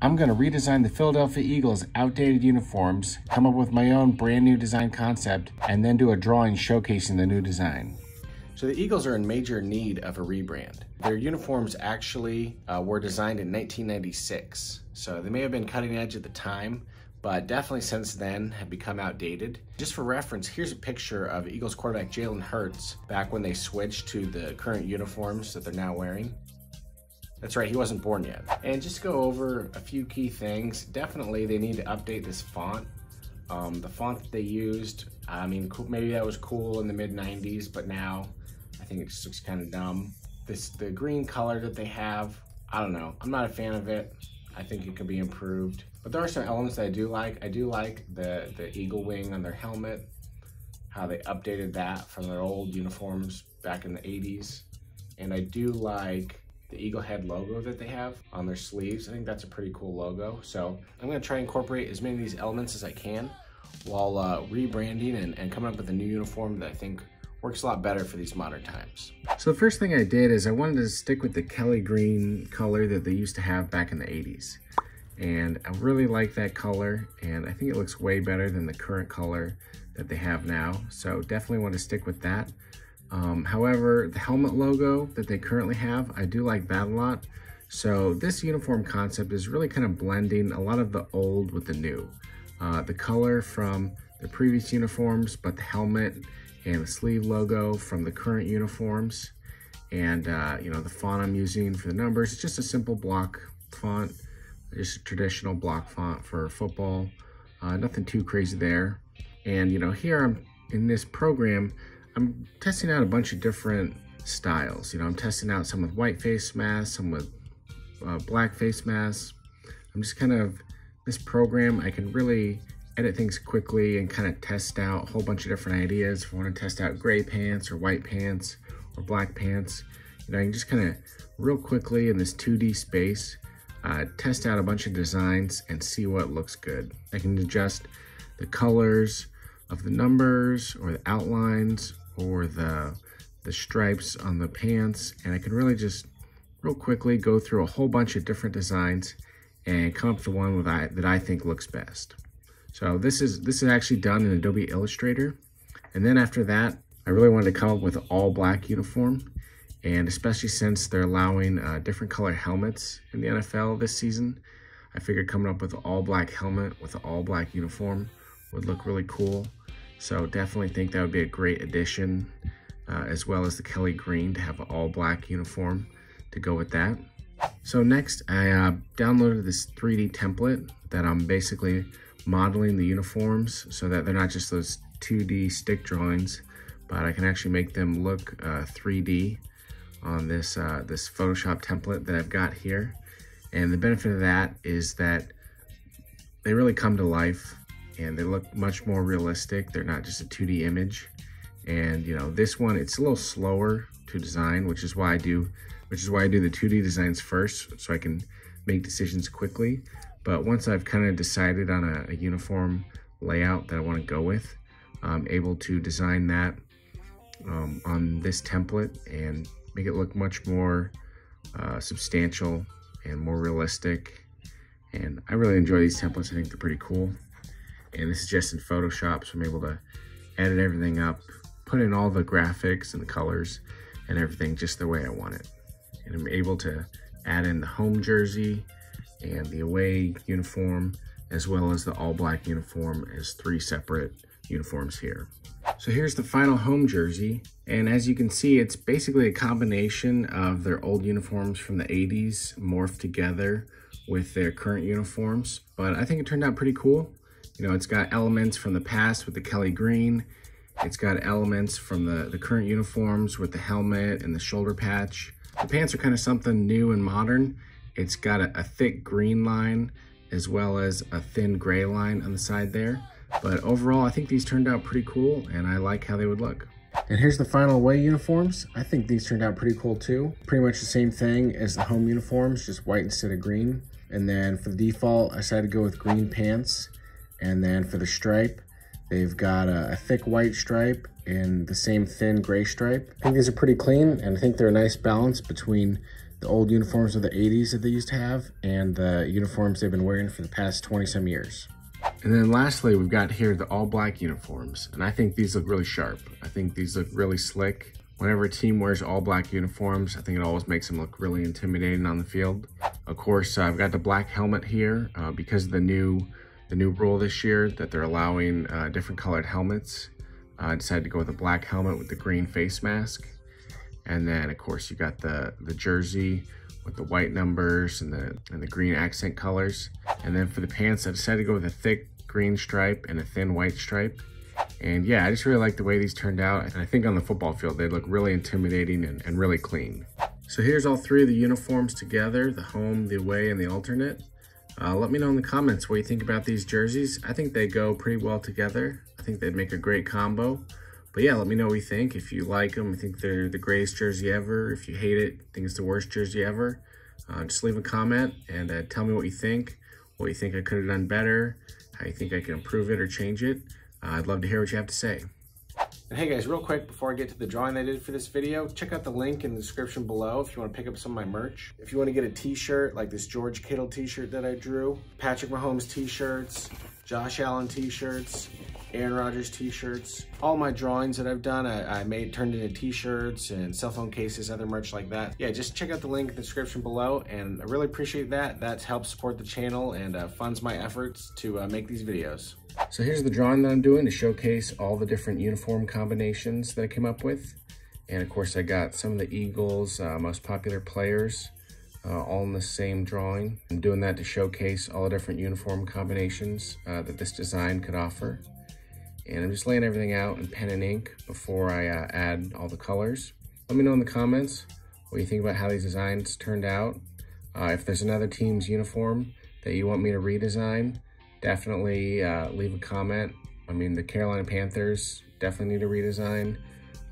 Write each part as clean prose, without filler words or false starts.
I'm going to redesign the Philadelphia Eagles' outdated uniforms, come up with my own brand new design concept, and then do a drawing showcasing the new design. So the Eagles are in major need of a rebrand. Their uniforms actually were designed in 1996, so they may have been cutting edge at the time, but definitely since then have become outdated. Just for reference, here's a picture of Eagles quarterback Jalen Hurts back when they switched to the current uniforms that they're now wearing. That's right, he wasn't born yet. And just to go over a few key things, definitely they need to update this font. The font that they used, I mean, maybe that was cool in the mid-90s, but now I think it just looks kind of dumb. The green color that they have, I don't know. I'm not a fan of it. I think it could be improved. But there are some elements that I do like. I do like the eagle wing on their helmet, how they updated that from their old uniforms back in the 80s. And I do like the eagle head logo that they have on their sleeves. I think that's a pretty cool logo. So I'm gonna try and incorporate as many of these elements as I can while rebranding and coming up with a new uniform that I think works a lot better for these modern times. So the first thing I did is I wanted to stick with the Kelly green color that they used to have back in the 80s. And I really like that color, and I think it looks way better than the current color that they have now. So definitely want to stick with that. However, the helmet logo that they currently have, I do like that a lot. So this uniform concept is really kind of blending a lot of the old with the new. The color from the previous uniforms, but the helmet and the sleeve logo from the current uniforms. And you know, the font I'm using for the numbers, it's just a simple block font, just a traditional block font for football. Nothing too crazy there. And you know, here I'm in this program, I'm testing out a bunch of different styles. You know, I'm testing out some with white face masks, some with black face masks. I'm just kind of, this program, I can really edit things quickly and kind of test out a whole bunch of different ideas. If I want to test out gray pants or white pants or black pants, you know, I can just kind of real quickly in this 2D space, test out a bunch of designs and see what looks good. I can adjust the colors of the numbers or the outlines or the stripes on the pants, and I can really just real quickly go through a whole bunch of different designs and come up with the one that I think looks best. So this is actually done in Adobe Illustrator. And then after that, I really wanted to come up with an all black uniform. And especially since they're allowing different color helmets in the NFL this season, I figured coming up with an all black helmet with an all black uniform would look really cool. So definitely think that would be a great addition, as well as the Kelly green to have an all black uniform to go with that. So next, I downloaded this 3D template that I'm basically modeling the uniforms so that they're not just those 2D stick drawings, but I can actually make them look 3D on this Photoshop template that I've got here. And the benefit of that is that they really come to life and they look much more realistic. They're not just a 2D image. And you know, this one, it's a little slower to design, which is why I do the 2D designs first, so I can make decisions quickly. But once I've kind of decided on a uniform layout that I want to go with, I'm able to design that on this template and make it look much more substantial and more realistic. And I really enjoy these templates. I think they're pretty cool. And this is just in Photoshop, so I'm able to edit everything up, put in all the graphics and the colors and everything just the way I want it. And I'm able to add in the home jersey and the away uniform, as well as the all black uniform as 3 separate uniforms here. So here's the final home jersey. And as you can see, it's basically a combination of their old uniforms from the 80s morphed together with their current uniforms. But I think it turned out pretty cool. You know, it's got elements from the past with the Kelly green. It's got elements from the current uniforms with the helmet and the shoulder patch. The pants are kind of something new and modern. It's got a thick green line as well as a thin gray line on the side there. But overall, I think these turned out pretty cool and I like how they would look. And here's the final away uniforms. I think these turned out pretty cool too. Pretty much the same thing as the home uniforms, just white instead of green. And then for the default, I decided to go with green pants. And then for the stripe, they've got a thick white stripe and the same thin gray stripe. I think these are pretty clean, and I think they're a nice balance between the old uniforms of the 80s that they used to have, and the uniforms they've been wearing for the past 20-some years. And then lastly, we've got here the all black uniforms, and I think these look really sharp. I think these look really slick. Whenever a team wears all black uniforms, I think it always makes them look really intimidating on the field. Of course, I've got the black helmet here because of the new rule this year that they're allowing different colored helmets. I decided to go with a black helmet with the green face mask. And then of course you got the jersey with the white numbers and the green accent colors. And then for the pants, I decided to go with a thick green stripe and a thin white stripe. And yeah, I just really like the way these turned out. And I think on the football field, they look really intimidating and really clean. So here's all three of the uniforms together, the home, the away, and the alternate. Let me know in the comments what you think about these jerseys. I think they go pretty well together. I think they'd make a great combo. But yeah, let me know what you think. If you like them, I think they're the greatest jersey ever. If you hate it, think it's the worst jersey ever. Just leave a comment and tell me what you think I could have done better, how you think I can improve it or change it. I'd love to hear what you have to say. And hey guys, real quick, before I get to the drawing I did for this video, check out the link in the description below if you want to pick up some of my merch. If you want to get a t-shirt like this George Kittle t-shirt that I drew, Patrick Mahomes t-shirts, Josh Allen t-shirts, Aaron Rodgers t-shirts, all my drawings that I've done, I turned into t-shirts and cell phone cases, other merch like that. Yeah, just check out the link in the description below, and I really appreciate that. That helps support the channel and funds my efforts to make these videos. So here's the drawing that I'm doing to showcase all the different uniform combinations that I came up with. And of course I got some of the Eagles' most popular players all in the same drawing. I'm doing that to showcase all the different uniform combinations that this design could offer. And I'm just laying everything out in pen and ink before I add all the colors. Let me know in the comments what you think about how these designs turned out. If there's another team's uniform that you want me to redesign, definitely leave a comment. I mean, the Carolina Panthers definitely need a redesign.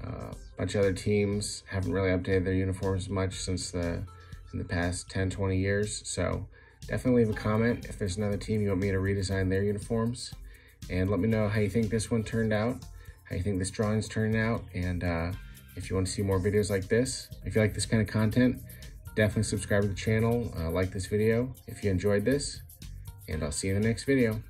A bunch of other teams haven't really updated their uniforms much since in the past 10, 20 years. So definitely leave a comment if there's another team you want me to redesign their uniforms. And let me know how you think this one turned out, how you think this drawing's turned out, and if you want to see more videos like this. If you like this kind of content, definitely subscribe to the channel, like this video if you enjoyed this, and I'll see you in the next video.